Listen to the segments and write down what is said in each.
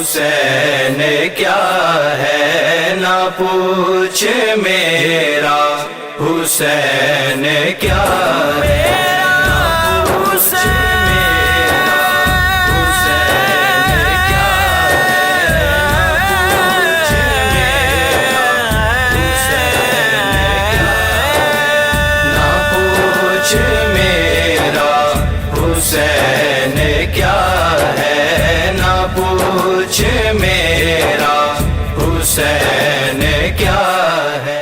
حسین کیا ہے نہ پوچھ میرا حسین کیا ہے نہ پوچھ میرا حسین کیا ہے نہ پوچھ میرا حسین کیا ہے نہ پوچھ میرا حسین کیا ہے۔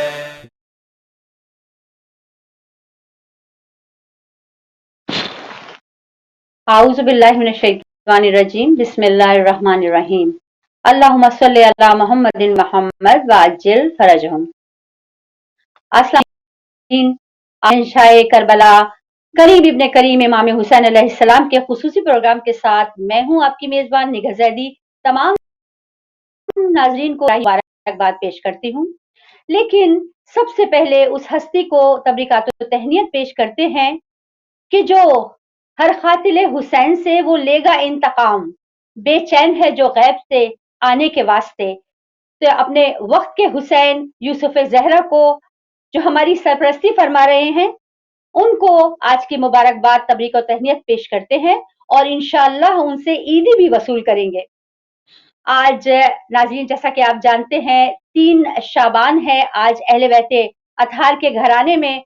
اعوذ باللہ من الشیطان الرجیم، بسم اللہ الرحمن الرحیم، اللہم صلی علی محمد محمد وعجل فرجہم۔ السلام علیکم، شاہ کربلا کریم ابن کریم امام حسین علیہ السلام کے خصوصی پروگرام کے ساتھ میں ہوں آپ کی میزبان نگہ زیدی۔ تمام ناظرین کو مبارکباد پیش کرتی ہوں، لیکن سب سے پہلے اس ہستی کو تبریکات و تہنیت پیش کرتے ہیں کہ جو ہر قاتل حسین سے وہ لے گا انتقام، بے چین ہے جو غیب سے آنے کے واسطے۔ تو اپنے وقت کے حسین یوسف زہرا کو جو ہماری سرپرستی فرما رہے ہیں، ان کو آج کی مبارکباد تبریک و تہنیت پیش کرتے ہیں اور انشاءاللہ ان سے عیدی بھی وصول کریں گے۔ آج ناظرین جیسا کہ آپ جانتے ہیں 3 شعبان ہے، آج اہل بیت اطہار کے گھرانے میں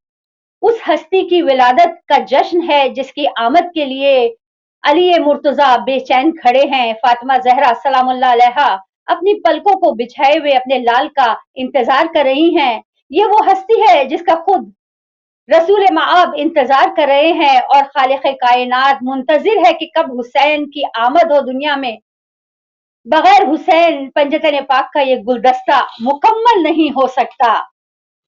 اس ہستی کی ولادت کا جشن ہے جس کی آمد کے لیے علی مرتضیٰ بے چین کھڑے ہیں۔ فاطمہ زہرا سلام اللہ علیہا اپنی پلکوں کو بچھائے ہوئے اپنے لال کا انتظار کر رہی ہیں۔ یہ وہ ہستی ہے جس کا خود رسول مآب انتظار کر رہے ہیں اور خالق کائنات منتظر ہے کہ کب حسین کی آمد ہو دنیا میں۔ بغیر حسین پنجتن پاک کا یہ گلدستہ مکمل نہیں ہو سکتا۔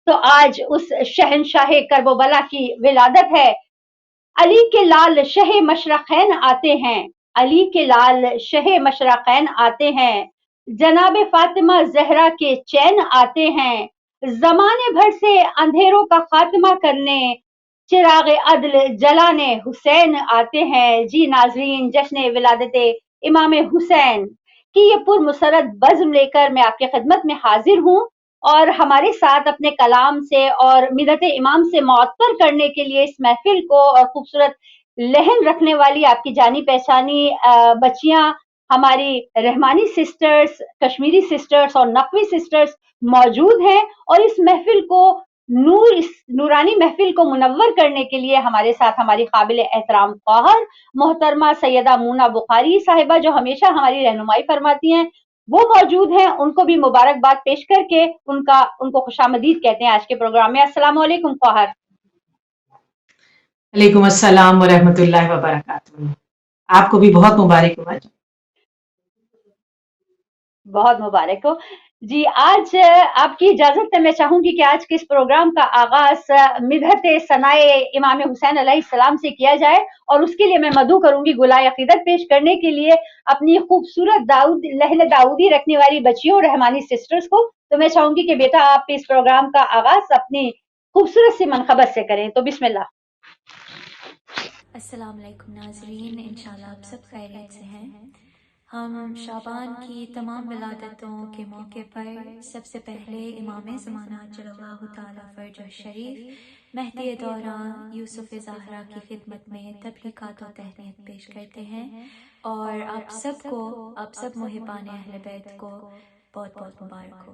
تو آج اس شہنشاہ کرب و بلا کی ولادت ہے۔ علی کے لال شہ مشرقین آتے ہیں، علی کے لال شہ مشرقین آتے ہیں، جناب فاطمہ زہرا کے چین آتے ہیں، زمانے بھر سے اندھیروں کا خاتمہ کرنے چراغ عدل جلانے حسین آتے ہیں۔ جی ناظرین، جشن ولادت امام حسین کی یہ پر مسرت بزم لے کر میں آپ کی خدمت میں حاضر ہوں، اور ہمارے ساتھ اپنے کلام سے اور مدحت امام سے معطر کرنے کے لیے اس محفل کو اور خوبصورت لہن رکھنے والی آپ کی جانی پہچانی بچیاں، ہماری رحمانی سسٹرز، کشمیری سسٹرز اور نقوی سسٹرز موجود ہیں، اور اس محفل کو اس نورانی محفل کو منور کرنے کے لیے ہمارے ساتھ ہماری قابل احترام خواہر محترمہ سیدہ مونا بخاری صاحبہ، جو ہمیشہ ہماری رہنمائی فرماتی ہیں، وہ موجود ہیں۔ ان کو بھی مبارکباد پیش کر کے ان کو خوش آمدید کہتے ہیں آج کے پروگرام میں۔ السلام علیکم خواہر۔ وعلیکم السلام ورحمۃ اللہ وبرکاتہ۔ آپ کو بھی بہت مبارک ہو۔ بہت مبارک ہو جی۔ آج آپ کی اجازت ہے میں چاہوں گی کہ آج کے اس پروگرام کا آغاز مدحت ثنائے امام حسین علیہ السلام سے کیا جائے، اور اس کے لیے میں مدعو کروں گی گلائے عقیدت پیش کرنے کے لیے اپنی خوبصورت لہن داؤدی رکھنے والی بچیوں رحمانی سسٹرز کو۔ تو میں چاہوں گی کہ بیٹا آپ اس پروگرام کا آغاز اپنی خوبصورت سی منقبت سے کریں، تو بسم اللہ۔ السلام علیکم ناظرین، انشاءاللہ آپ سب خیریت سے ہیں۔ ہم شعبان کی تمام ولادتوں کے موقع پر سب سے پہلے امام زمانہ عجل اللہ تعالیٰ فرجہ شریف مہدی دوران یوسف زہرا کی خدمت میں تبریکات و تہنیت پیش کرتے ہیں، اور آپ سب محبان اہل بیت کو بہت بہت مبارک ہو۔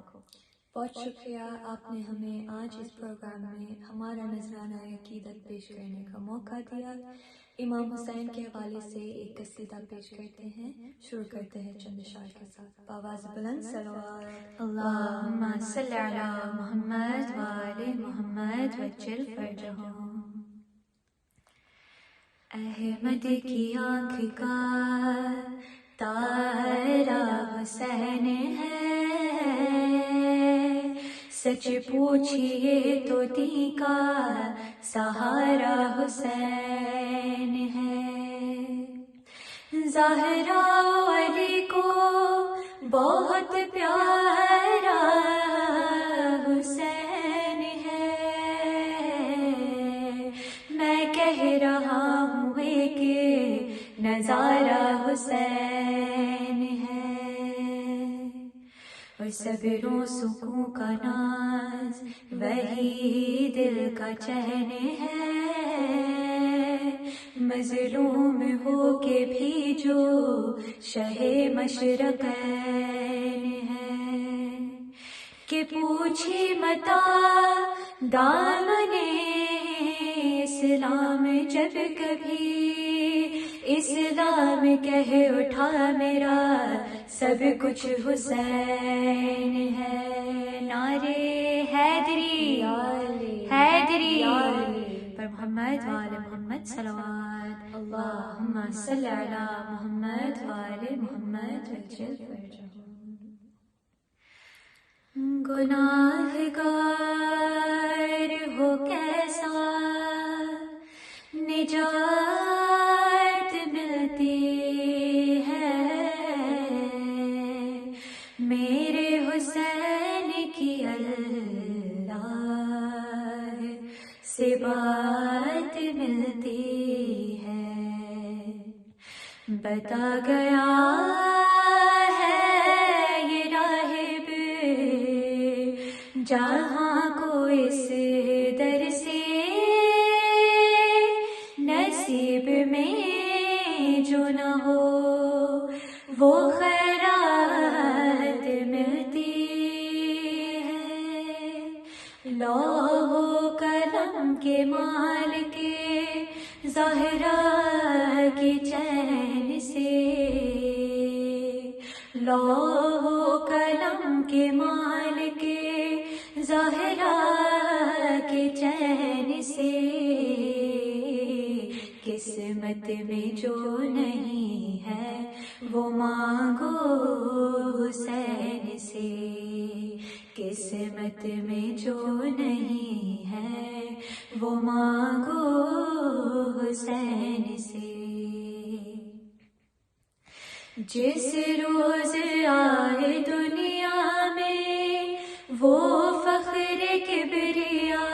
بہت شکریہ، آپ نے ہمیں آج اس پروگرام میں ہمارا نذرانہ عقیدت پیش کرنے کا موقع دیا۔ امام حسین کے حوالے سے ایک قصیدہ پیش کرتے ہیں، شروع کرتے ہیں چند اشعار کے ساتھ۔ بآواز بلند صلوات۔ اللہم صلی علی محمد وآل محمد وجل فرجہم۔ احمد کی آنکھ کا تارا حسین ہے، سچ پوچھئے تو دین کا سہارا حسین ہے۔ زہرا علی کو بہت پیارا حسین ہے، میں کہہ رہا ہوں کہ نظارہ حسین ہے۔ صبروں سکون کا ناز وہی دل کا چین ہے، مظلوم ہو کے بھی جو شہ مشرقین ہے، کہ پوچھی متا دامن اسلام جب کبھی اسلام کہہ اٹھا میرا سب کچھ حسین ہے، نعرے حیدری حیدری پر محمد وآل محمد صلوات، اللہم صلی علی محمد وآل محمد وجل فرجہ۔ گناہ گار ہو کیسا نجات ملتی ہے، میرے حسین کی اللہ سے بات ملتی ہے، بتا گیا ہے یہ راہب جہاں کو اس در سے، نصیب میں جو نہ ہو وہ خیرات ملتی ہے، لوح و قلم کے مالک زہرا کی چین سے، لوح و قلم کے مالک زہرا کے چین سے، قسمت میں جو نہیں ہے وہ مانگو حسین سے، قسمت میں جو نہیں ہے وہ مانگو حسین سے، جس روز آئے دنیا میں وہ فخر کبریا،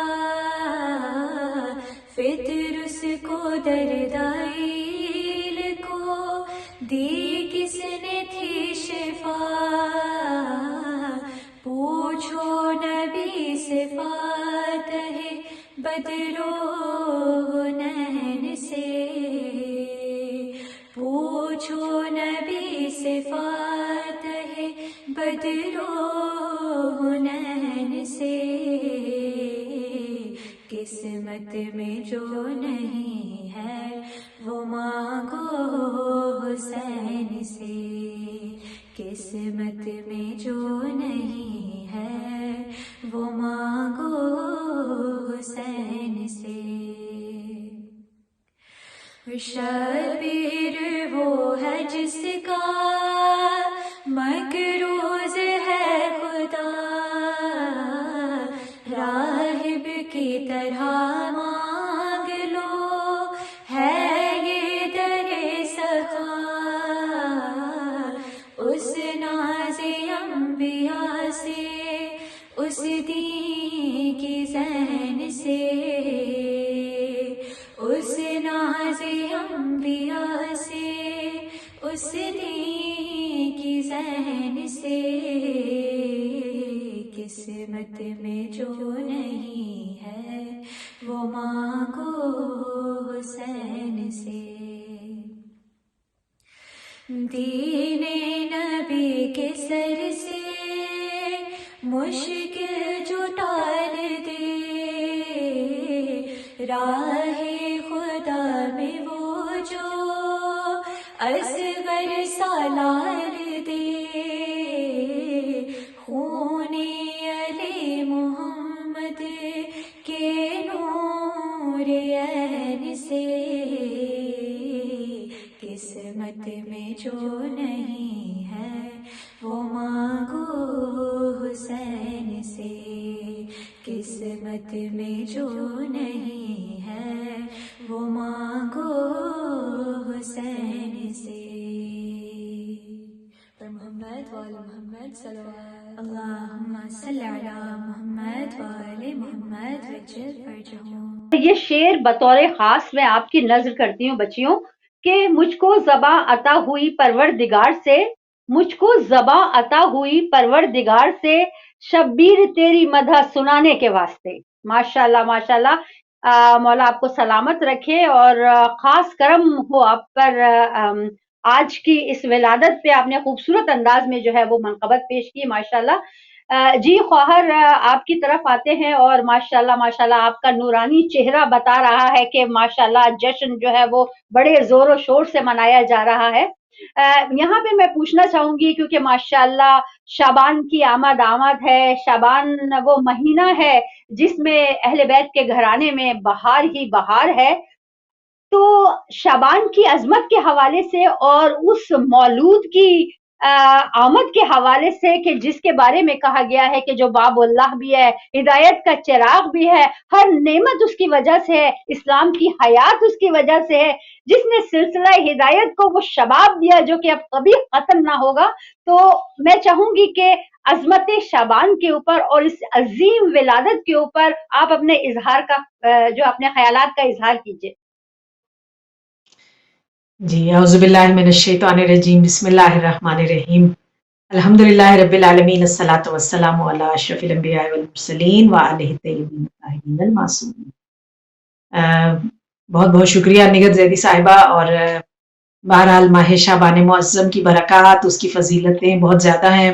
فطر اس کو دردائل کو دی کس نے تھی شفا، پوچھو نبی صفات ہے بدرو حنین سے، پوچھو نبی صفات ہے بدرو حنین سے، قسمت میں جو نہیں ہے وہ مانگو حسین سے، قسمت میں جو نہیں ہے وہ مانگو حسین سے، شبیر وہ ہے جس کا مقروض ہے خدا، راہب کی طرح مانگ لو ہے یہ در سخا، اس ناز انبیاء سے اس دین کی زین سے، اس ناز انبیاء سے اس دین کی زین سے، قسمت میں جو نہیں ہے وہ مانگو حسین سے، دین نبی کے سر سے مشکل جو ٹال دے، راہ خدا میں وہ جو اصغر سالار دے، خون علی محمد کے نور عین سے، قسمت میں جو نہیں ہے وہ مانگو حسین سے، قسمت میں جو نہیں ہے وہ مانگو حسین سے، پر محمد وآل محمد صلوات، اللہم صلی علی محمد وآل محمد وجل فرجہ۔ یہ شعر بطور خاص میں آپ کی نظر کرتی ہوں بچیوں کہ مجھ کو زباں عطا ہوئی پروردگار سے، مجھ کو زباں عطا ہوئی پروردگار سے شبیر تیری مدح سنانے کے واسطے. ماشاءاللہ ماشاءاللہ. مولا آپ کو سلامت رکھے اور خاص کرم ہو آپ پر. آج کی اس ولادت پہ آپ نے خوبصورت انداز میں جو ہے وہ منقبت پیش کی. ماشاءاللہ. جی خواہر آپ کی طرف آتے ہیں اور ماشاءاللہ ماشاءاللہ آپ کا نورانی چہرہ بتا رہا ہے کہ ماشاءاللہ جشن جو ہے وہ بڑے زور و شور سے منایا جا رہا ہے. یہاں پہ میں پوچھنا چاہوں گی کیونکہ ماشاءاللہ شعبان کی آمد ہے. شعبان وہ مہینہ ہے جس میں اہل بیت کے گھرانے میں بہار ہی بہار ہے. تو شعبان کی عظمت کے حوالے سے اور اس مولود کی آمد کے حوالے سے کہ جس کے بارے میں کہا گیا ہے کہ جو باب اللہ بھی ہے, ہدایت کا چراغ بھی ہے, ہر نعمت اس کی وجہ سے ہے, اسلام کی حیات اس کی وجہ سے ہے, جس نے سلسلہ ہدایت کو وہ شباب دیا جو کہ اب کبھی ختم نہ ہوگا. تو میں چاہوں گی کہ عظمت شعبان کے اوپر اور اس عظیم ولادت کے اوپر آپ اپنے اظہار کا جو اپنے خیالات کا اظہار کیجیے. جی اعوذ باللہ من الشیطان الرجیم بسم اللہ الرحمن الرحیم الحمدللہ رب العالمین الصلاۃ والسلام علی اشرف الانبیاء والمرسلین وآلہ الطیبین الطاہرین المعصومین. بہت بہت شکریہ نگہت زیدی صاحبہ. اور بہرحال ماہ شعبان معظم کی برکات, اس کی فضیلتیں بہت زیادہ ہیں,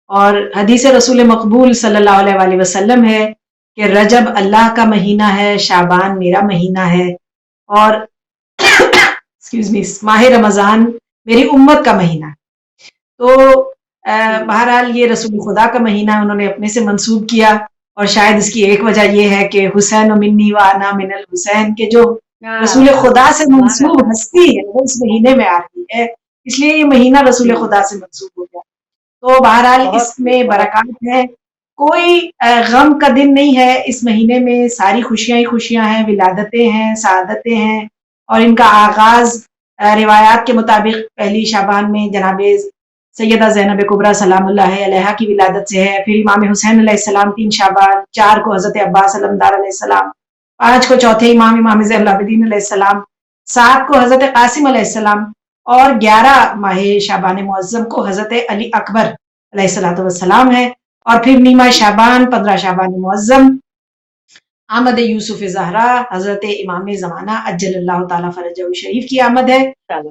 اور حدیث رسول مقبول صلی اللہ علیہ وآلہ وسلم ہے کہ رجب اللہ کا مہینہ ہے, شعبان میرا مہینہ ہے, اور ماہ رمضان میری امت کا مہینہ ہے. تو بہرحال یہ رسول خدا کا مہینہ انہوں نے اپنے سے منسوب کیا, اور شاید اس کی ایک وجہ یہ ہے کہ حسین منی و انا من الحسین کے جو رسول خدا سے منسوب ہستی ہے وہ اس مہینے میں آ رہی ہے, اس لیے یہ مہینہ رسول خدا سے منسوب ہو گیا. تو بہرحال اس میں برکات ہے, کوئی غم کا دن نہیں ہے اس مہینے میں, ساری خوشیاں ہی خوشیاں ہیں, ولادتیں ہیں, سعادتیں ہیں, اور ان کا آغاز روایات کے مطابق پہلی شعبان میں جناب سیدہ زینب کبریٰ سلام اللہ علیہا کی ولادت سے ہے. پھر امام حسین علیہ السلام 3 شعبان, 4 کو حضرت عباس علمدار علیہ السلام, 5 کو چوتھے امام زین العابدین علیہ السلام, 7 کو حضرت قاسم علیہ السلام, اور 11 ماہ شعبان معظم کو حضرت علی اکبر علیہ السلام ہے. اور پھر نیمہ شعبان 15 شعبان معظم آمد یوسف زہرا حضرت امام زمانہ عجل اللہ تعالیٰ فرجہ شریف کی آمد ہے.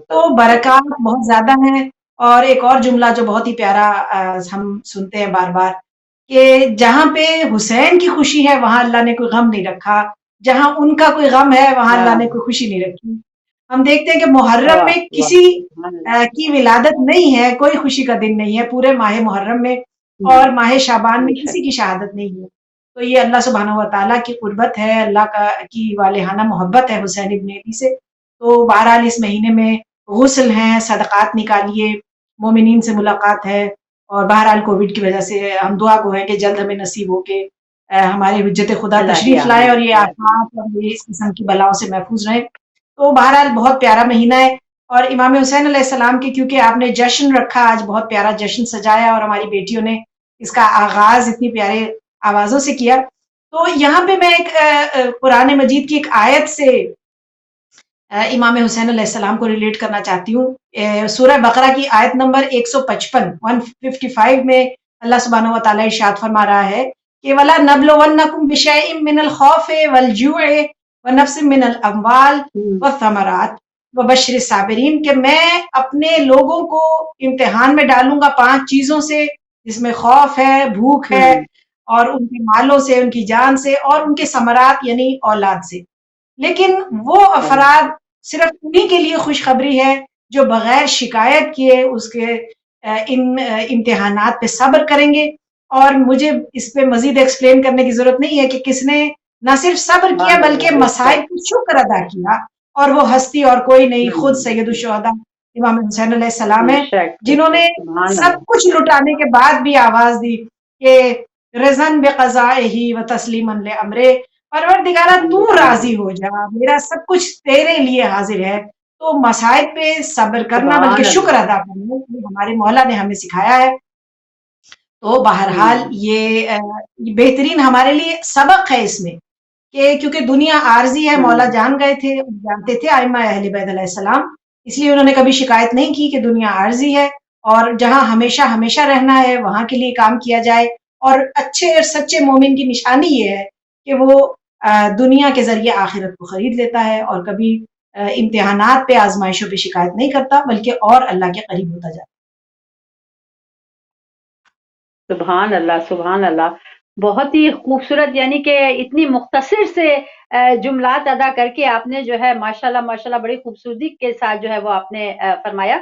تو برکات بہت زیادہ ہیں. اور ایک اور جملہ جو بہت ہی پیارا ہم سنتے ہیں بار بار کہ جہاں پہ حسین کی خوشی ہے وہاں اللہ نے کوئی غم نہیں رکھا, جہاں ان کا کوئی غم ہے وہاں اللہ نے کوئی خوشی نہیں رکھی. ہم دیکھتے ہیں کہ محرم میں کسی کی ولادت نہیں ہے, کوئی خوشی کا دن نہیں ہے پورے ماہ محرم میں, اور ماہ شعبان میں کسی کی شہادت نہیں ہے. تو یہ اللہ سبحانہ و تعالیٰ کی قربت ہے, اللہ کی والہانہ محبت ہے حسین ابن علی سے. تو بہرحال اس مہینے میں غسل ہیں, صدقات نکالیے, مومنین سے ملاقات ہے, اور بہرحال کووڈ کی وجہ سے ہم دعا گو ہیں کہ جلد ہمیں نصیب ہو کے ہمارے حجت خدا تشریف لائے اور یہ آفات اور یہ اس قسم کی بلاؤں سے محفوظ رہیں. تو بہرحال بہت پیارا مہینہ ہے. اور امام حسین علیہ السلام کی کیونکہ آپ نے جشن رکھا, آج بہت پیارا جشن سجایا, اور ہماری بیٹیوں نے اس کا آغاز اتنی پیارے آوازوں سے کیا. تو یہاں پہ میں ایک قرآن مجید کی ایک آیت سے امام حسین علیہ السلام کو ریلیٹ کرنا چاہتی ہوں. سورہ بقرہ کی آیت نمبر 155 میں اللہ سبحانہ و تعالیٰ ارشاد فرما رہا ہے کہ وَلَا نَبْلُوَنَّكُمْ بِشَيْءٍ مِّنَ الْخَوْفِ وَالْجُوعِ وَنَفْسٍ مِّنَ الْأَمْوَالِ وَالثَّمَرَاتِ وَبَشِّرِ الصَّابِرِينَ کہ میں اپنے لوگوں کو امتحان میں ڈالوں گا 5 چیزوں سے, جس میں خوف ہے, بھوک ہے, اور ان کے مالوں سے, ان کی جان سے, اور ان کے ثمرات یعنی اولاد سے. لیکن وہ افراد صرف انہی کے لیے خوشخبری ہے جو بغیر شکایت کیے اس کے ان امتحانات پہ صبر کریں گے. اور مجھے اس پہ مزید ایکسپلین کرنے کی ضرورت نہیں ہے کہ کس نے نہ صرف صبر کیا بلکہ مصائب کی شکر ادا کیا, اور وہ ہستی اور کوئی نہیں, خود سید الشہداء امام حسین علیہ السلام ہے, جنہوں نے سب کچھ لٹانے کے بعد بھی آواز دی کہ رضن بقضائہ و تسلیما لامرہ, پروردگارہ تو راضی ہو جا, میرا سب کچھ تیرے لیے حاضر ہے. تو مصائب پہ صبر کرنا بلکہ شکر ادا کرنا ہمارے مولا نے ہمیں سکھایا ہے. تو بہرحال یہ بہترین ہمارے لیے سبق ہے اس میں کہ کیونکہ دنیا عارضی ہے, مولا جان گئے تھے, جانتے تھے ائمہ اہل بیت علیہ السلام, اس لیے انہوں نے کبھی شکایت نہیں کی کہ دنیا عارضی ہے اور جہاں ہمیشہ ہمیشہ رہنا ہے وہاں کے لیے کام کیا جائے. اور اچھے اور سچے مومن کی نشانی یہ ہے کہ وہ دنیا کے ذریعے آخرت کو خرید لیتا ہے اور کبھی امتحانات پہ آزمائشوں پہ شکایت نہیں کرتا بلکہ اور اللہ کے قریب ہوتا جاتا. سبحان اللہ سبحان اللہ. بہت ہی خوبصورت، یعنی کہ اتنی مختصر سے جملات ادا کر کے آپ نے جو ہے ماشاءاللہ ماشاءاللہ بڑی خوبصورتی کے ساتھ جو ہے وہ آپ نے فرمایا.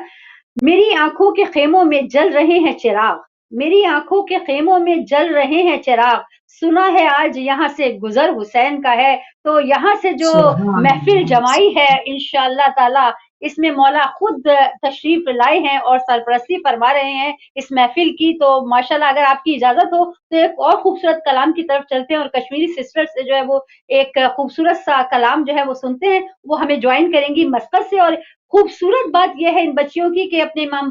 میری آنکھوں کے خیموں میں جل رہے ہیں چراغ، میری آنکھوں کے خیموں میں جل رہے ہیں چراغ، سنا ہے آج یہاں سے گزر حسین کا ہے. تو یہاں سے جو سبحان محفل اللہ. جمائی ہے انشاءاللہ تعالی، اس میں مولا خود تشریف لائے ہیں اور سرپرستی فرما رہے ہیں اس محفل کی. تو ماشاءاللہ اگر آپ کی اجازت ہو تو ایک اور خوبصورت کلام کی طرف چلتے ہیں اور کشمیری سسٹر سے جو ہے وہ ایک خوبصورت سا کلام جو ہے وہ سنتے ہیں. وہ ہمیں جوائن کریں گی مسقط سے. اور خوبصورت بات یہ ہے ان بچیوں کی کہ اپنے امام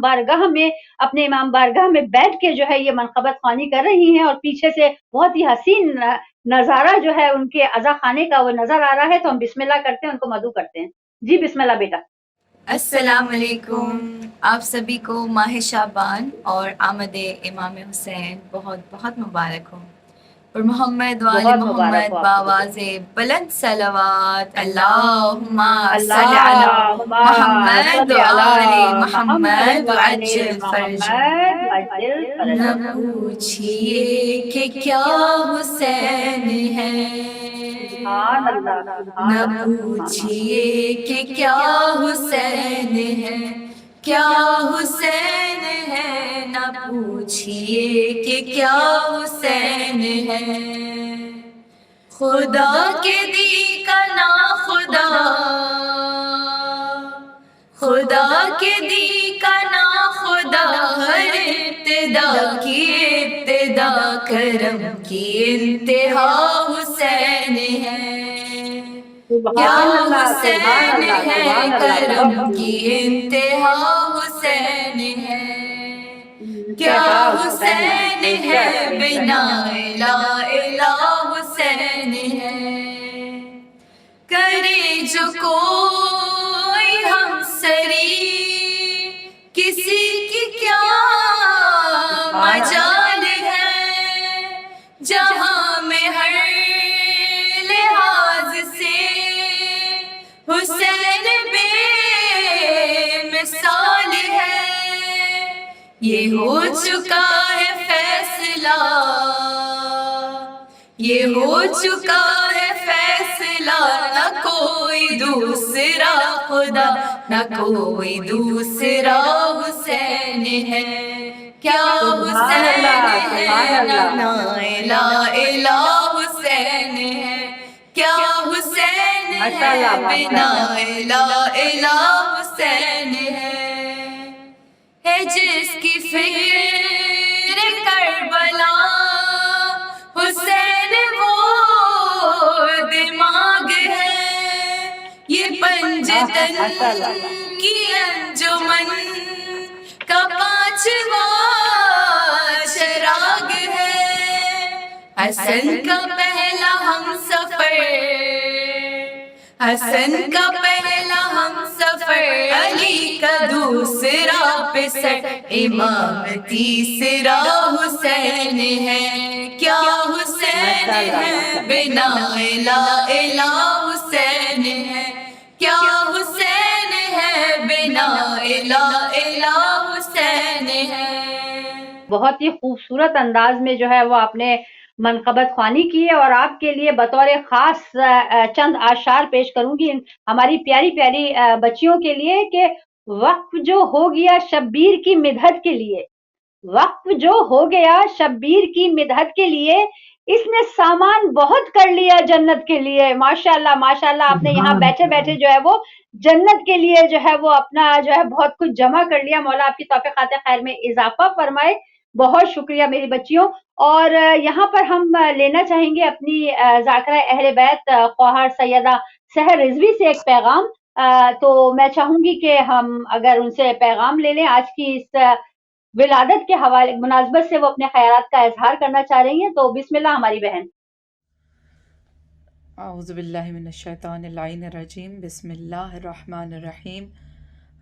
بارگاہ میں بیٹھ کے جو ہے یہ منقبت خوانی کر رہی ہیں اور پیچھے سے بہت ہی حسین نظارہ جو ہے ان کے عزا خانے کا وہ نظر آ رہا ہے. تو ہم بسم اللہ کرتے ہیں، ان کو مدعو کرتے ہیں. جی بسم اللہ بیٹا. السلام علیکم. آپ سبھی کو ماہ شعبان اور آمد امام حسین بہت بہت مبارک ہو. اور محمد وآل بہت مبارک محمد ہو آپ کو بیٹا. باواز بلند صلوات. اللہم صلی علی اللہم محمد صلی وآل علی محمد محمد وعلی وعجل فرجہ. محمد وعجل نہ فرجہ. پوچھئے کہ کیا حسین ہے، سبحان اللہ نہ سبحان اللہ سبحان اللہ. پوچھئے کہ کیا حسین ہے، کیا حسین ہے، نہ پوچھئے کہ کیا حسین ہے. خدا کے دی کا نا خدا، خدا کے دی کا نا خدا، ہر ابتدا کی ابتدا، کرم کی انتہا حسین ہے. کیا سبحان اللہ سبحان حسین اللہ ہے، سبحان اللہ. کرم بہت کی انتہا حسین ہے. کیا انتہا حسین ہے. حسین بے ہے، شک بے شک. بنا لا الہ حسین ہے. کرے جو کوئی ہم سری، کسی کی کیا مجال ہے. جہاں میں ہر لحاظ سے حسین بے مثال ہے. یہ ہو چکا ہے فیصلہ، یہ ہو چکا ہے فیصلہ، نہ کوئی دوسرا خدا، نہ کوئی دوسرا حسین ہے. کیا سبحان حسین اللہ ہے، سبحان اللہ. نہ لا الہ حسین ہے. کیا حسین ماشاء ہے، اللہ ماشاء بنا اللہ. لا الہ حسین ہے جس کی فکر کربلا، حسین وہ دماغ ہے. یہ پنجتن ماشاء اللہ. کی انجمن کا پانچواں چراغ ہے. حسن کا پہلا ہم سفر، حسن کا پہلا ہم سفر، علی کا دوسرا پسر، امام تیسرا حسین ہے. کیا حسین ہے، بنا لا الہ حسین ہے. کیا حسین ہے، بنا لا الہ حسین ہے. بہت ہی خوبصورت انداز میں جو ہے وہ آپ نے منقبت خوانی کی ہے. اور آپ کے لیے بطور خاص چند اشعار پیش کروں گی ہماری پیاری پیاری بچیوں کے لیے کہ وقف جو ہو گیا شبیر کی مدحت کے لیے، وقف جو ہو گیا شبیر کی مدحت کے لیے، اس نے سامان بہت کر لیا جنت کے لیے. ماشاءاللہ ماشاءاللہ آپ نے یہاں سبحان بیٹھے اللہ. بیٹھے جو ہے وہ جنت کے لیے جو ہے وہ اپنا جو ہے بہت کچھ جمع کر لیا. مولا آپ کی توفیقات خیر میں اضافہ فرمائے. بہت شکریہ میری بچیوں. اور یہاں پر ہم لینا چاہیں گے اپنی ذاکرہ اہل بیت خواہر سیدہ سحر رضوی سے ایک پیغام. تو میں چاہوں گی کہ ہم اگر ان سے پیغام لے لیں آج کی اس ولادت کے حوالے مناسبت سے، وہ اپنے خیالات کا اظہار کرنا چاہ رہی ہیں. تو بسم اللہ ہماری بہن. اعوذ باللہ من الشیطان اللعین الرجیم. بسم اللہ الرحمن الرحیم.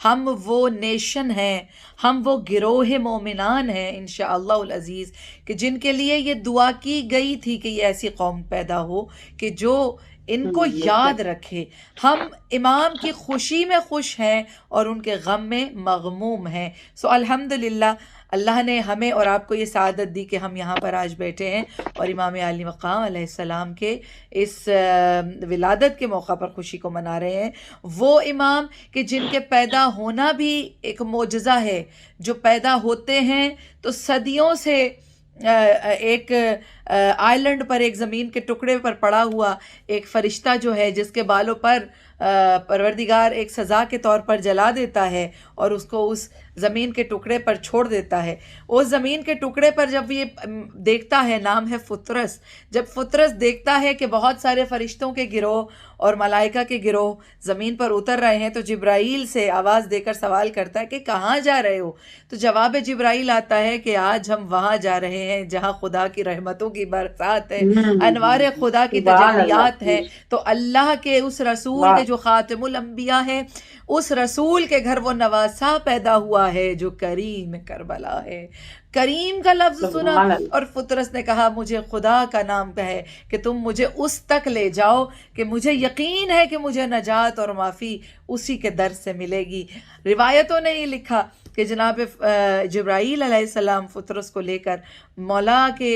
ہم وہ نیشن ہیں، ہم وہ گروہ مومنان ہیں انشاءاللہ العزیز کہ جن کے لیے یہ دعا کی گئی تھی کہ یہ ایسی قوم پیدا ہو کہ جو ان کو یاد رکھے۔ ہم امام کی خوشی میں خوش ہیں اور ان کے غم میں مغموم ہیں۔ سو الحمدللہ اللہ نے ہمیں اور آپ کو یہ سعادت دی کہ ہم یہاں پر آج بیٹھے ہیں اور امام علی مقام علیہ السلام کے اس ولادت کے موقع پر خوشی کو منا رہے ہیں۔ وہ امام کہ جن کے پیدا ہونا بھی ایک معجزہ ہے، جو پیدا ہوتے ہیں تو صدیوں سے ایک آئلینڈ پر، ایک زمین کے ٹکڑے پر پڑا ہوا ایک فرشتہ جو ہے جس کے بالوں پر پروردگار ایک سزا کے طور پر جلا دیتا ہے اور اس کو اس زمین کے ٹکڑے پر چھوڑ دیتا ہے۔ اس زمین کے ٹکڑے پر جب یہ دیکھتا ہے، نام ہے فطرس، جب فطرس دیکھتا ہے کہ بہت سارے فرشتوں کے گروہ اور ملائکہ کے گروہ زمین پر اتر رہے ہیں تو جبرائیل سے آواز دے کر سوال کرتا ہے کہ کہاں جا رہے ہو؟ تو جواب جبرائیل آتا ہے کہ آج ہم وہاں جا رہے ہیں جہاں خدا کی رحمتوں کی برسات ہے، انوار خدا کی تجلیات ہے۔ تو اللہ کے اس رسول کے جو خاتم الانبیاء ہے، اس رسول کے گھر وہ نواسا پیدا ہوا ہے جو کریم کربلا ہے۔ کریم کا لفظ سنا اور فطرس نے کہا مجھے خدا کا نام کہے کہ تم مجھے اس تک لے جاؤ کہ مجھے یقین ہے کہ مجھے نجات اور معافی اسی کے در سے ملے گی۔ روایتوں نے یہ لکھا کہ جناب جبرائیل علیہ السلام فطرس کو لے کر مولا کے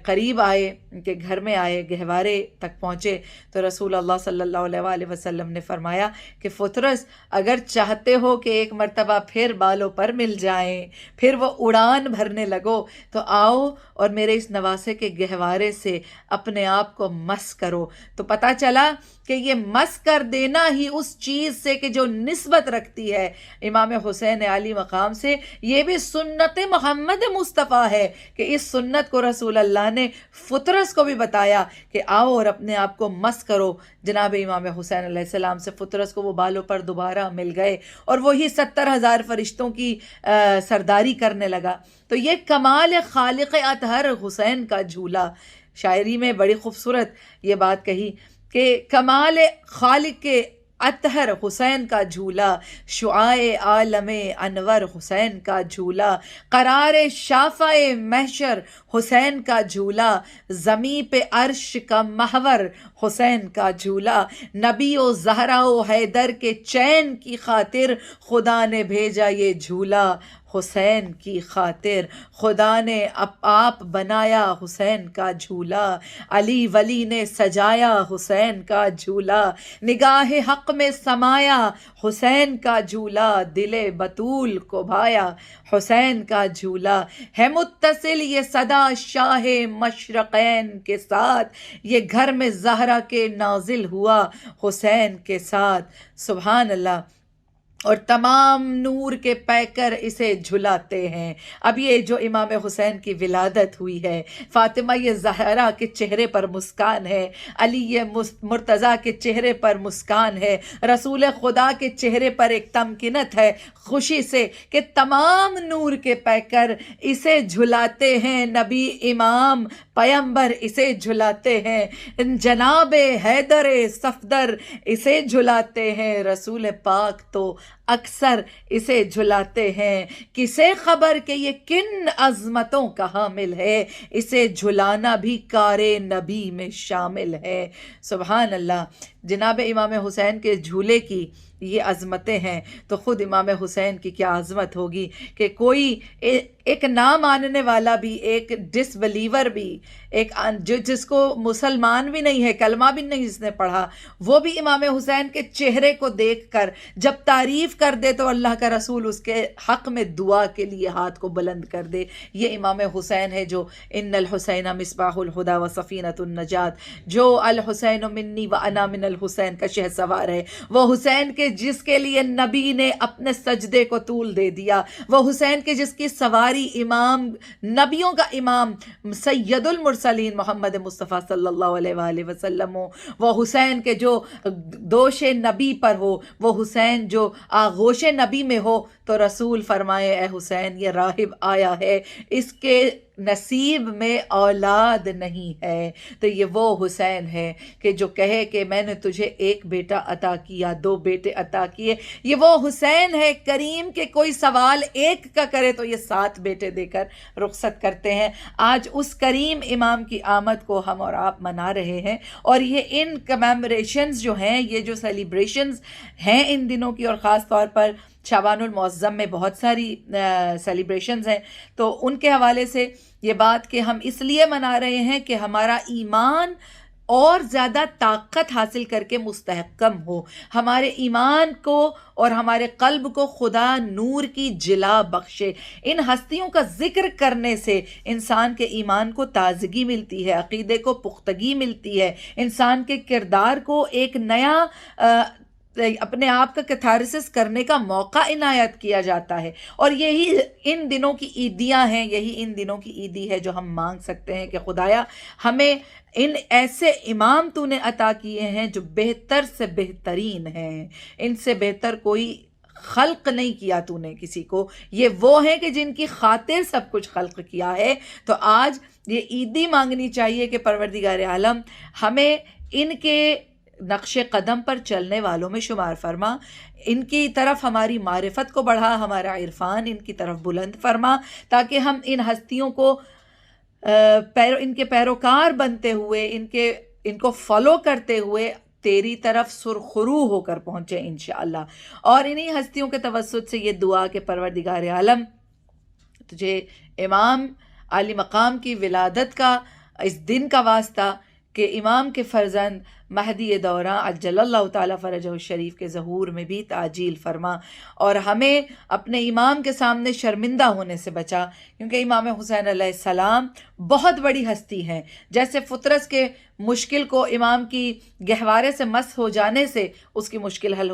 قریب آئے، ان کے گھر میں آئے، گہوارے تک پہنچے تو رسول اللہ صلی اللہ علیہ وآلہ وسلم نے فرمایا کہ فطرس اگر چاہتے ہو کہ ایک مرتبہ پھر بالوں پر مل جائیں، پھر وہ اڑان بھرنے لگو، تو آؤ اور میرے اس نواسے کے گہوارے سے اپنے آپ کو مس کرو۔ تو پتہ چلا کہ یہ مس کر دینا ہی اس چیز سے کہ جو نسبت رکھتی ہے امام حسین علی مقام سے، یہ بھی سنت محمد مصطفیٰ ہے کہ اس سنت کو رسول اللہ نے فطرس کو بھی بتایا کہ آؤ اور اپنے آپ کو مس کرو۔ جناب امام حسین علیہ السلام سے فطرس کو وہ بالوں پر دوبارہ مل گئے اور وہی 70,000 فرشتوں کی سرداری کرنے لگا۔ تو یہ کمال خالق اطہر حسین کا جھولا، شاعری میں بڑی خوبصورت یہ بات کہی کہ کمال خالق اطہر حسین کا جھولا، شعاع عالم انور حسین کا جھولا، قرار شافع محشر حسین کا جھولا، زمیں پہ عرش کا محور حسین کا جھولا، نبی و زہرا و حیدر کے چین کی خاطر خدا نے بھیجا یہ جھولا، حسین کی خاطر خدا نے آپ بنایا حسین کا جھولا، علی ولی نے سجایا حسین کا جھولا، نگاہ حق میں سمایا حسین کا جھولا، دل بطول کو بھایا حسین کا جھولا، ہے متصل یہ صدا شاہ مشرقین کے ساتھ، یہ گھر میں زہرا کے نازل ہوا حسین کے ساتھ۔ سبحان اللہ۔ اور تمام نور کے پیکر اسے جھلاتے ہیں۔ اب یہ جو امام حسین کی ولادت ہوئی ہے، فاطمہ یہ زہرا کے چہرے پر مسکان ہے، علی یہ مرتضیٰ کے چہرے پر مسکان ہے، رسول خدا کے چہرے پر ایک تمکنت ہے خوشی سے کہ تمام نور کے پیکر اسے جھلاتے ہیں، نبی امام پیمبر اسے جھلاتے ہیں، جناب حیدر صفدر اسے جھلاتے ہیں، رسول پاک تو اکثر اسے جھلاتے ہیں۔ کسے خبر کہ یہ کن عظمتوں کا حامل ہے، اسے جھلانا بھی کار نبی میں شامل ہے۔ سبحان اللہ۔ جناب امام حسین کے جھولے کی یہ عظمتیں ہیں تو خود امام حسین کی کیا عظمت ہوگی کہ کوئی ایک نہ ماننے والا بھی، ایک ڈس بلیور بھی، ایک جس کو مسلمان بھی نہیں ہے، کلمہ بھی نہیں جس نے پڑھا، وہ بھی امام حسین کے چہرے کو دیکھ کر جب تعریف کر دے تو اللہ کا رسول اس کے حق میں دعا کے لیے ہاتھ کو بلند کر دے۔ یہ امام حسین ہے جو ان الحسین مصباح الہدی و سفینۃ النجات، جو الحسین منی و انا من الحسین کا شہ سوار ہے، وہ حسین کے جس کے لیے نبی نے اپنے سجدے کو طول دے دیا، وہ حسین کے جس کی سواری امام نبیوں کا امام سید المرسلین محمد مصطفیٰ صلی اللہ علیہ وآلہ وسلم ہو، وہ حسین کے جو دوش نبی پر ہو، وہ حسین جو آغوش نبی میں ہو، تو رسول فرمائے اے حسین یہ راہب آیا ہے، اس کے نصیب میں اولاد نہیں ہے تو یہ وہ حسین ہے کہ جو کہے کہ میں نے تجھے ایک بیٹا عطا کیا، 2 بیٹے عطا کیے. یہ وہ حسین ہے کریم کہ کوئی سوال ایک کا کرے تو یہ 7 بیٹے دے کر رخصت کرتے ہیں. آج اس کریم امام کی آمد کو ہم اور آپ منا رہے ہیں، اور یہ ان کمیموریشنز جو ہیں، یہ جو سیلیبریشنز ہیں ان دنوں کی، اور خاص طور پر شعبان المعظم میں بہت ساری سیلیبریشنز ہیں، تو ان کے حوالے سے یہ بات کہ ہم اس لیے منا رہے ہیں کہ ہمارا ایمان اور زیادہ طاقت حاصل کر کے مستحکم ہو، ہمارے ایمان کو اور ہمارے قلب کو خدا نور کی جلا بخشے. ان ہستیوں کا ذکر کرنے سے انسان کے ایمان کو تازگی ملتی ہے، عقیدے کو پختگی ملتی ہے، انسان کے کردار کو ایک نیا اپنے آپ کا کیتھارسس کرنے کا موقع عنایت کیا جاتا ہے. اور یہی ان دنوں کی عیدیاں ہیں، یہی ان دنوں کی عیدی ہے جو ہم مانگ سکتے ہیں کہ خدایا ہمیں ان ایسے امام تو نے عطا کیے ہیں جو بہتر سے بہترین ہیں، ان سے بہتر کوئی خلق نہیں کیا تو نے کسی کو. یہ وہ ہیں کہ جن کی خاطر سب کچھ خلق کیا ہے. تو آج یہ عیدی مانگنی چاہیے کہ پروردگار عالم ہمیں ان کے نقش قدم پر چلنے والوں میں شمار فرما، ان کی طرف ہماری معرفت کو بڑھا، ہمارا عرفان ان کی طرف بلند فرما، تاکہ ہم ان ہستیوں کو ان کے پیروکار بنتے ہوئے، ان کو فالو کرتے ہوئے تیری طرف سرخرو ہو کر پہنچے انشاءاللہ. اور انہی ہستیوں کے توسط سے یہ دعا کہ پروردگار عالم تجھے امام عالی مقام کی ولادت کا اس دن کا واسطہ کہ امام کے فرزند مہدی دوراں عجل اللہ تعالیٰ فرجہ الشریف کے ظہور میں بھی تعجیل فرما، اور ہمیں اپنے امام کے سامنے شرمندہ ہونے سے بچا، کیونکہ امام حسین علیہ السلام بہت بڑی ہستی ہیں. جیسے فطرس کے مشکل کو امام کی گہوارے سے مس ہو جانے سے اس کی مشکل حل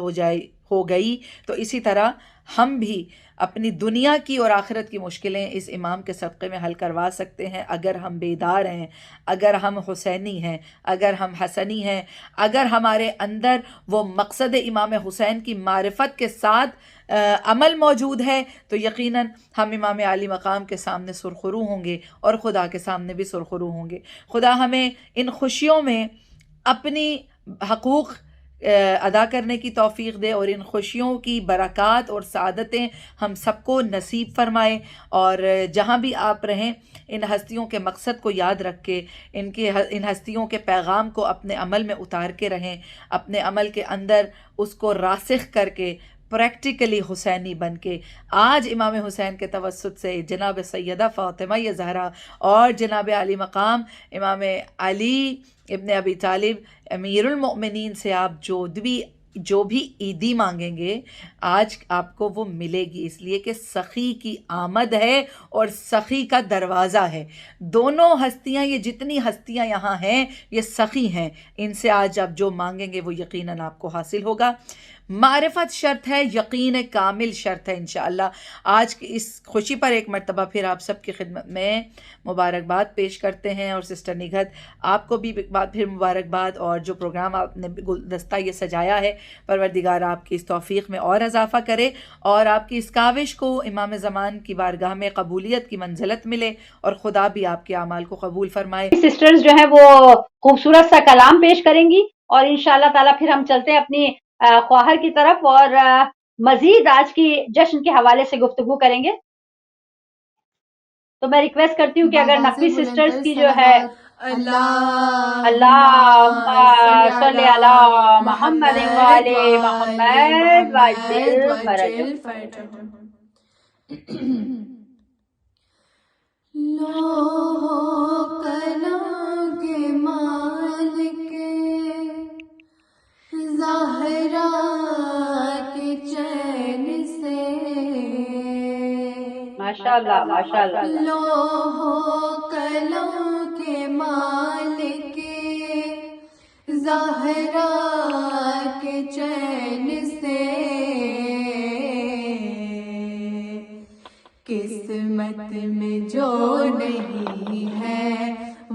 ہو گئی، تو اسی طرح ہم بھی اپنی دنیا کی اور آخرت کی مشکلیں اس امام کے صدقے میں حل کروا سکتے ہیں اگر ہم بیدار ہیں، اگر ہم حسینی ہیں، اگر ہم حسنی ہیں، اگر ہمارے اندر وہ مقصد امام حسین کی معرفت کے ساتھ عمل موجود ہے، تو یقیناً ہم امام عالی مقام کے سامنے سرخرو ہوں گے اور خدا کے سامنے بھی سرخرو ہوں گے. خدا ہمیں ان خوشیوں میں اپنی حقوق ادا کرنے کی توفیق دے، اور ان خوشیوں کی برکات اور سعادتیں ہم سب کو نصیب فرمائے. اور جہاں بھی آپ رہیں ان ہستیوں کے مقصد کو یاد رکھ کے ان ہستیوں کے پیغام کو اپنے عمل میں اتار کے رہیں، اپنے عمل کے اندر اس کو راسخ کر کے پریکٹیکلی حسینی بن کے. آج امام حسین کے توسط سے جناب سیدہ فاطمہ زہرا اور جناب علی مقام امام علی ابن ابی طالب امیر المؤمنین سے آپ جو بھی عیدی مانگیں گے آج آپ کو وہ ملے گی، اس لیے کہ سخی کی آمد ہے اور سخی کا دروازہ ہے. دونوں ہستیاں، یہ جتنی ہستیاں یہاں ہیں یہ سخی ہیں، ان سے آج آپ جو مانگیں گے وہ یقیناً آپ کو حاصل ہوگا. معرفت شرط ہے، یقین کامل شرط ہے انشاءاللہ. آج کی اس خوشی پر ایک مرتبہ پھر آپ سب کی خدمت میں مبارکباد پیش کرتے ہیں، اور سسٹر نگہت آپ کو بھی ایک بار پھر مبارکباد. اور جو پروگرام آپ نے گلدستہ یہ سجایا ہے، پروردگار آپ کی اس توفیق میں اور اضافہ کرے، اور آپ کی اس کاوش کو امام زمان کی بارگاہ میں قبولیت کی منزلت ملے، اور خدا بھی آپ کے اعمال کو قبول فرمائے. سسٹرز جو ہیں وہ خوبصورت سا کلام پیش کریں گی، اور انشاءاللہ تعالیٰ پھر ہم چلتے ہیں اپنی خواہر کی طرف، اور مزید آج کی جشن کے حوالے سے گفتگو کریں گے. تو میں ریکویسٹ کرتی ہوں کہ اگر نقوی سسٹرز کی جو ہے اللہم صلی علی محمد وآل محمد وعجل فرجہم. لوح قلم کے مالک زہرا کے چین سے ماشاءاللہ ماشاءاللہ. لوح قلم کے مالک زہرا کے چین سے قسمت میں جو نہیں ہے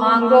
مانگو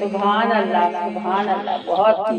سبحان اللہ سبحان اللہ. بہت خوب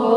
وہ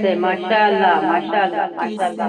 سے. ماشاءاللہ ماشاءاللہ ماشاءاللہ.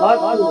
بہت خوب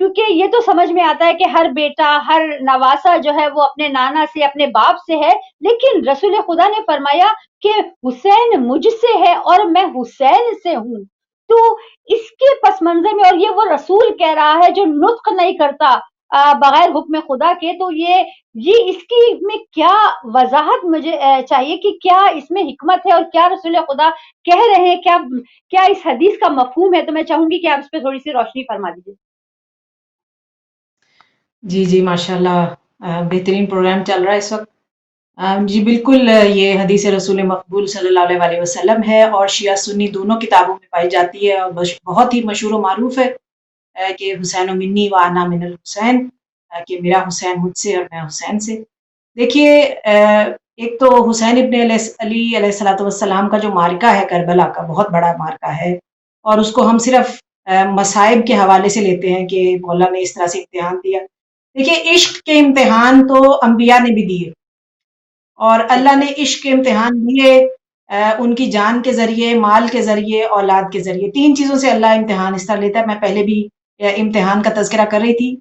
کیونکہ یہ تو سمجھ میں آتا ہے کہ ہر بیٹا ہر نواسا جو ہے وہ اپنے نانا سے اپنے باپ سے ہے، لیکن رسول خدا نے فرمایا کہ حسین مجھ سے ہے اور میں حسین سے ہوں. تو اس کے پس منظر میں، اور یہ وہ رسول کہہ رہا ہے جو نطق نہیں کرتا بغیر حکم خدا کے، تو یہ اس کی میں کیا وضاحت مجھے چاہیے کہ کیا اس میں حکمت ہے اور کیا رسول خدا کہہ رہے ہیں، کیا اس حدیث کا مفہوم ہے. تو میں چاہوں گی کہ آپ اس پہ تھوڑی سی روشنی فرما دیجیے. جی ماشاءاللہ، بہترین پروگرام چل رہا ہے اس وقت. جی بالکل، یہ حدیث رسول مقبول صلی اللہ علیہ وسلم ہے اور شیعہ سنی دونوں کتابوں میں پائی جاتی ہے، اور بہت ہی مشہور و معروف ہے کہ حسین منی و انا من الحسین، کہ میرا حسین مجھ سے اور میں حسین سے. دیکھیے، ایک تو حسین ابن علی علیہ الصلوۃ والسلام کا جو معرکہ ہے کربلا کا، بہت بڑا معرکہ ہے، اور اس کو ہم صرف مصائب کے حوالے سے لیتے ہیں کہ مولا نے اس طرح سے امتحان دیا. دیکھیے، عشق کے امتحان تو انبیاء نے بھی دیے، اور اللہ نے عشق کے امتحان دیے ان کی جان کے ذریعے، مال کے ذریعے، اولاد کے ذریعے. 3 چیزوں سے اللہ امتحان اس طرح لیتا ہے. میں پہلے بھی امتحان کا تذکرہ کر رہی تھی،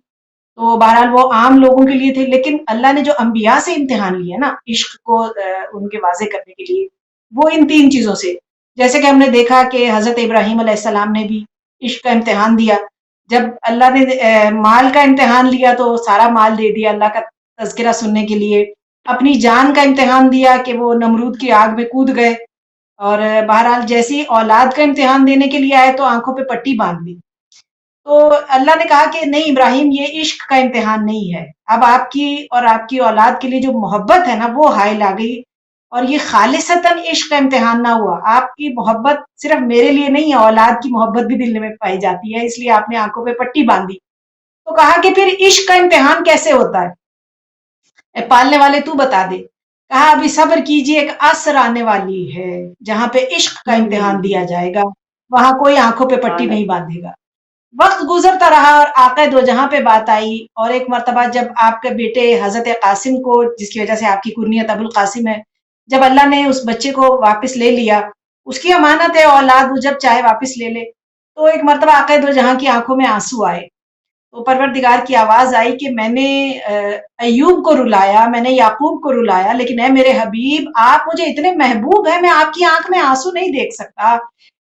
تو بہرحال وہ عام لوگوں کے لیے تھے، لیکن اللہ نے جو انبیاء سے امتحان لیے نا عشق کو ان کے واضح کرنے کے لیے، وہ ان 3 چیزوں سے. جیسے کہ ہم نے دیکھا کہ حضرت ابراہیم علیہ السلام نے بھی عشق کا امتحان دیا. جب اللہ نے مال کا امتحان لیا تو سارا مال دے دیا اللہ کا تذکرہ سننے کے لیے. اپنی جان کا امتحان دیا کہ وہ نمرود کی آگ میں کود گئے، اور بہرحال جیسی اولاد کا امتحان دینے کے لیے آئے تو آنکھوں پہ پٹی باندھ لی. تو اللہ نے کہا کہ نہیں ابراہیم، یہ عشق کا امتحان نہیں ہے. اب آپ کی اور آپ کی اولاد کے لیے جو محبت ہے نا وہ حائل آ گئی، اور یہ خالصتاً عشق کا امتحان نہ ہوا. آپ کی محبت صرف میرے لیے نہیں ہے، اولاد کی محبت بھی دل میں پائی جاتی ہے، اس لیے آپ نے آنکھوں پہ پٹی باندھی. تو کہا کہ پھر عشق کا امتحان کیسے ہوتا ہے؟ اے پالنے والے تو بتا دے. کہا ابھی صبر کیجئے، ایک عصر آنے والی ہے جہاں پہ عشق کا امتحان دیا جائے گا، وہاں کوئی آنکھوں پہ پٹی نہیں باندھے گا. وقت گزرتا رہا اور آقا دو جہاں پہ بات آئی، اور ایک مرتبہ جب آپ کے بیٹے حضرت قاسم کو، جس کی وجہ سے آپ کی کنیت ابو القاسم ہے، جب اللہ نے اس بچے کو واپس لے لیا، اس کی امانت ہے اولاد، وہ جب چاہے واپس لے لے. تو ایک مرتبہ آقا دو جہاں کی آنکھوں میں آنسو آئے، تو پروردگار کی آواز آئی کہ میں نے ایوب کو رلایا، میں نے یعقوب کو رلایا، لیکن اے میرے حبیب، آپ مجھے اتنے محبوب ہیں، میں آپ کی آنکھ میں آنسو نہیں دیکھ سکتا.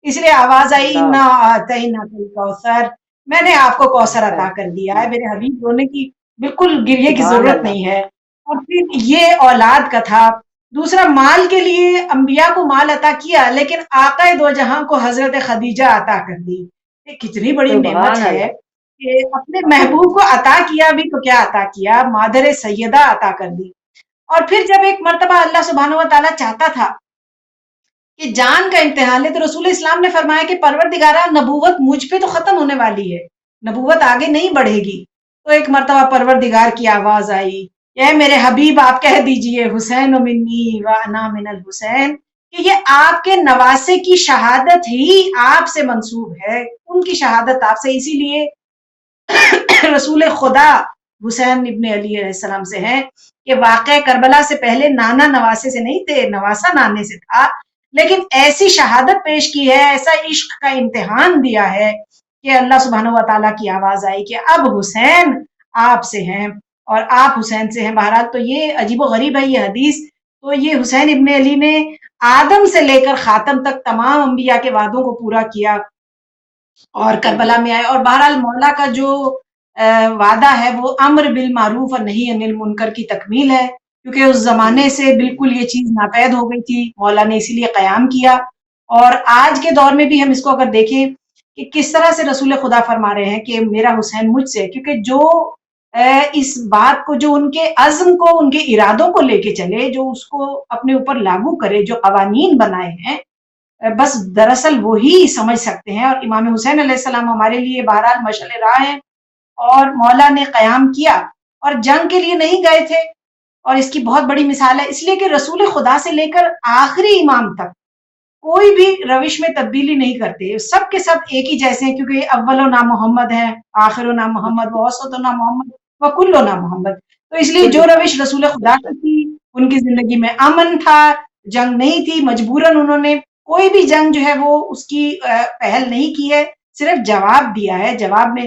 اس لیے آواز آئی انا اعطیناک الکوثر، میں نے آپ کو کوثر عطا کر دیا ہے. میرے حبیب رونے کی بالکل گریے کی ضرورت نہیں ہے. اور پھر یہ اولاد کا تھا. دوسرا، مال کے لیے انبیاء کو مال عطا کیا، لیکن آقا دو جہاں کو حضرت خدیجہ عطا کر دی. یہ کتنی بڑی نعمت ہے کہ اپنے محبوب کو عطا کیا بھی تو کیا عطا کیا، مادر سیدہ عطا کر دی. اور پھر جب ایک مرتبہ اللہ سبحانہ و تعالیٰ چاہتا تھا کہ جان کا امتحان لے، تو رسول اسلام نے فرمایا کہ پروردگارہ، نبوت مجھ پہ تو ختم ہونے والی ہے، نبوت آگے نہیں بڑھے گی. تو ایک مرتبہ پروردگار کی آواز آئی، اے میرے حبیب آپ کہہ دیجئے حسین منی و انا من الحسین، کہ یہ آپ کے نواسے کی شہادت ہی آپ سے منسوب ہے، ان کی شہادت آپ سے. اسی لیے رسول خدا حسین ابن علی علیہ السلام سے ہے کہ واقع کربلا سے پہلے نانا نواسے سے نہیں تھے، نواسا نانے سے تھا، لیکن ایسی شہادت پیش کی ہے، ایسا عشق کا امتحان دیا ہے کہ اللہ سبحانہ و تعالیٰ کی آواز آئی کہ اب حسین آپ سے ہیں اور آپ حسین سے ہیں. بہرحال تو یہ عجیب و غریب ہے یہ حدیث. تو یہ حسین ابن علی نے آدم سے لے کر خاتم تک تمام انبیاء کے وعدوں کو پورا کیا اور کربلا میں آئے. اور بہرحال مولا کا جو وعدہ ہے وہ امر بالمعروف اور نہی عن المنکر کی تکمیل ہے، کیونکہ اس زمانے سے بالکل یہ چیز ناپید ہو گئی تھی، مولا نے اسی لیے قیام کیا. اور آج کے دور میں بھی ہم اس کو اگر دیکھیں کہ کس طرح سے رسول خدا فرما رہے ہیں کہ میرا حسین مجھ سے، کیونکہ جو اس بات کو، جو ان کے عزم کو، ان کے ارادوں کو لے کے چلے، جو اس کو اپنے اوپر لاگو کرے، جو قوانین بنائے ہیں، بس دراصل وہی سمجھ سکتے ہیں. اور امام حسین علیہ السلام ہمارے لیے بہرحال مشعل راہ ہیں، اور مولا نے قیام کیا اور جنگ کے لیے نہیں گئے تھے، اور اس کی بہت بڑی مثال ہے. اس لیے کہ رسول خدا سے لے کر آخری امام تک کوئی بھی روش میں تبدیلی نہیں کرتے، سب کے سب ایک ہی جیسے ہیں، کیونکہ اول و نام محمد ہے، آخر و نام محمد، وسط و نام محمد، وکل و نام محمد. تو اس لیے جو روش رسول خدا کی تھی، ان کی زندگی میں امن تھا، جنگ نہیں تھی، مجبوراً انہوں نے کوئی بھی جنگ جو ہے وہ اس کی پہل نہیں کی ہے، صرف جواب دیا ہے. جواب میں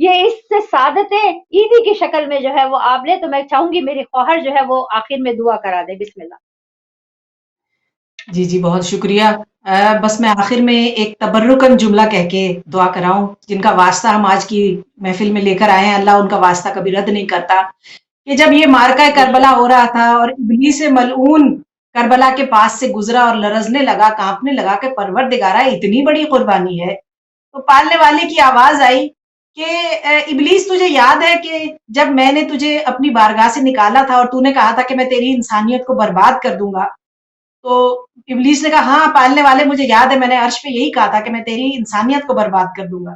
یہ اس سے سعادتیں عیدی کی شکل میں جو ہے وہ آپ لے. تو میں چاہوں گی میری خواہر جو ہے وہ آخر میں دعا کرا دے. بسم اللہ. جی جی بہت شکریہ. بس میں آخر میں ایک تبرکن جملہ کہہ کے دعا کراؤں، جن کا واسطہ ہم آج کی محفل میں لے کر آئے ہیں. اللہ ان کا واسطہ کبھی رد نہیں کرتا. کہ جب یہ مارکہ کربلا ہو رہا تھا اور ابلیس ملعون کربلا کے پاس سے گزرا اور لرزنے لگا، کانپنے لگا کہ پروردگارہ اتنی بڑی قربانی ہے، تو پالنے والے کی آواز آئی کہ ابلیس تجھے یاد ہے کہ جب میں نے تجھے اپنی بارگاہ سے نکالا تھا اور تو نے کہا تھا کہ میں تیری انسانیت کو برباد کر دوں گا. تو ابلیس نے کہا ہاں پالنے والے مجھے یاد ہے، میں نے عرش پہ یہی کہا تھا کہ میں تیری انسانیت کو برباد کر دوں گا.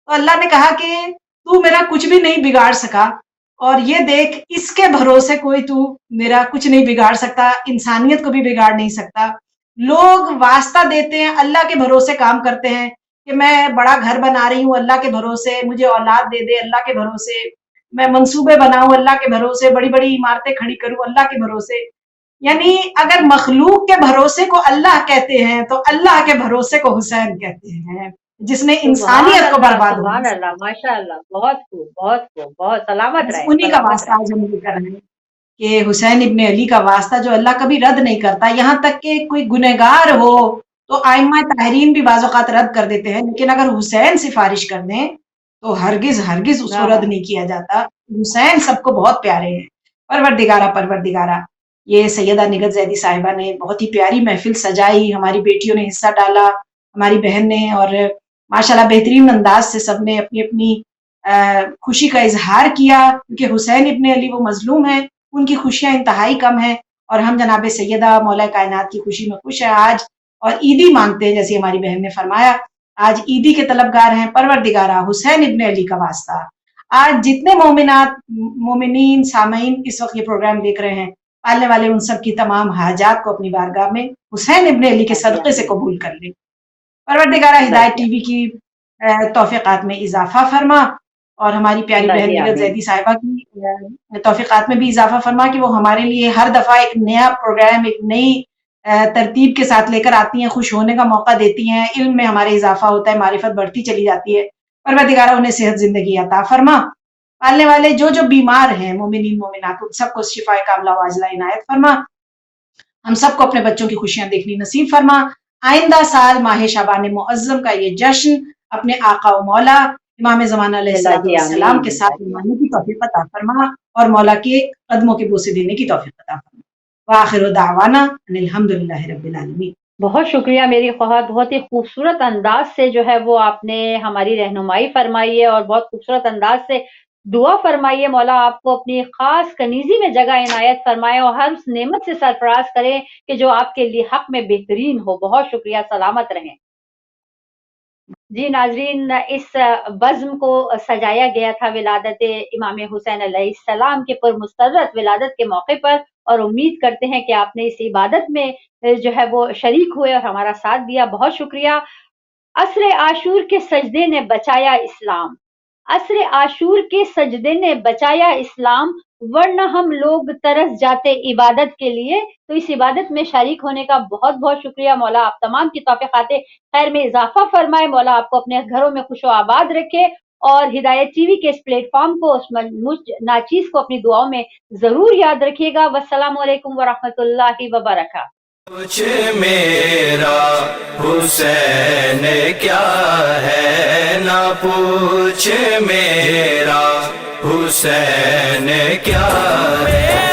تو اللہ نے کہا کہ تو میرا کچھ بھی نہیں بگاڑ سکا، اور یہ دیکھ اس کے بھروسے کوئی تو میرا کچھ نہیں بگاڑ سکتا، انسانیت کو بھی بگاڑ نہیں سکتا. لوگ واسطہ دیتے ہیں، اللہ کے بھروسے کام کرتے ہیں کہ میں بڑا گھر بنا رہی ہوں اللہ کے بھروسے، مجھے اولاد دے دے اللہ کے بھروسے، میں منصوبے بناؤں اللہ کے بھروسے، بڑی بڑی عمارتیں کھڑی کروں اللہ کے بھروسے. یعنی اگر مخلوق کے بھروسے کو اللہ کہتے ہیں تو اللہ کے بھروسے کو حسین کہتے ہیں، جس نے انسانیت کو برباد ہونے سبحان سے اللہ، ماشاء اللہ، بہت خوب، بہت خوب، بہت سلامت بس رہے، انہی کا سلامت واسطہ رہے. آج ہم لے کر آئے ہیں کہ حسین ابن علی کا واسطہ جو اللہ کبھی رد نہیں کرتا. یہاں تک کہ کوئی گنہگار ہو تو ائمہ طاہرین بھی بعض اوقات رد کر دیتے ہیں، لیکن اگر حسین سفارش کر دیں تو ہرگز ہرگز اس کو رد نہیں کیا جاتا. حسین سب کو بہت پیارے ہیں. پروردگارہ پروردگارہ، یہ سیدہ نگہت زیدی صاحبہ نے بہت ہی پیاری محفل سجائی، ہماری بیٹیوں نے حصہ ڈالا، ہماری بہن نے، اور ماشاءاللہ بہترین انداز سے سب نے اپنی اپنی خوشی کا اظہار کیا، کیونکہ حسین ابن علی وہ مظلوم ہیں، ان کی خوشیاں انتہائی کم ہیں، اور ہم جناب سیدہ مولا کائنات کی خوشی میں خوش ہیں آج، اور عیدی مانگتے ہیں جیسے ہماری بہن نے فرمایا. آج عیدی کے طلبگار ہیں. پروردگارہ حسین ابن علی کا واسطہ آج جتنے مومنات مومنین سامعین اس وقت یہ پروگرام دیکھ رہے ہیں، پالنے والے ان سب کی تمام حاجات کو اپنی بارگاہ میں حسین ابن علی کے صدقے سے قبول کر لیں. پروردگارہ ہدایت ٹی وی کی توفیقات میں اضافہ فرما، اور ہماری پیاری بہن نگہت زیدی صاحبہ کی توفیقات میں بھی اضافہ فرما کہ وہ ہمارے لیے ہر دفعہ ایک نیا پروگرام، ایک نئی ترتیب کے ساتھ لے کر آتی ہیں، خوش ہونے کا موقع دیتی ہیں، علم میں ہمارے اضافہ ہوتا ہے، معرفت بڑھتی چلی جاتی ہے. پروردگارہ انہیں صحت زندگی عطا فرما. پالنے والے جو جو بیمار ہیں مومنین مومنات، ان سب کو شفاء کاملہ و عاجلہ عنایت فرما. ہم سب کو اپنے بچوں کی خوشیاں دیکھنی نصیب فرما. آئندہ سال ماہ شعبان معظم کا یہ جشن اپنے آقا و مولا امام زمانہ علیہ السلام کے ساتھ منانے کی توفیق عطا فرما، اور مولا کے قدموں کے بوسے دینے کی توفیق عطا فرما. وآخر دعوانا ان الحمدللہ رب العالمین. بہت شکریہ میری خواہر، بہت ہی خوبصورت انداز سے جو ہے وہ آپ نے ہماری رہنمائی فرمائی ہے، اور بہت خوبصورت انداز سے دعا فرمائیے. مولا آپ کو اپنی خاص کنیزی میں جگہ عنایت فرمائے اور ہر اس نعمت سے سرفراز کرے کہ جو آپ کے لیے حق میں بہترین ہو. بہت شکریہ، سلامت رہیں. جی ناظرین، اس بزم کو سجایا گیا تھا ولادت امام حسین علیہ السلام کے پرمسرت ولادت کے موقع پر، اور امید کرتے ہیں کہ آپ نے اس عبادت میں جو ہے وہ شریک ہوئے اور ہمارا ساتھ دیا. بہت شکریہ. عصر عاشور کے سجدے نے بچایا اسلام، عصر عاشور کے سجدے نے بچایا اسلام، ورنہ ہم لوگ ترس جاتے عبادت کے لیے. تو اس عبادت میں شریک ہونے کا بہت بہت شکریہ. مولا آپ تمام کی توفیقات خیر میں اضافہ فرمائے. مولا آپ کو اپنے گھروں میں خوش و آباد رکھے، اور ہدایت ٹی وی کے اس پلیٹ فارم کو، اس ناچیز کو اپنی دعاؤں میں ضرور یاد رکھیے گا. والسلام علیکم ورحمۃ اللہ وبرکاتہ. پوچھ میرا حسین کیا ہے، نہ پوچھ میرا حسین کیا ہے.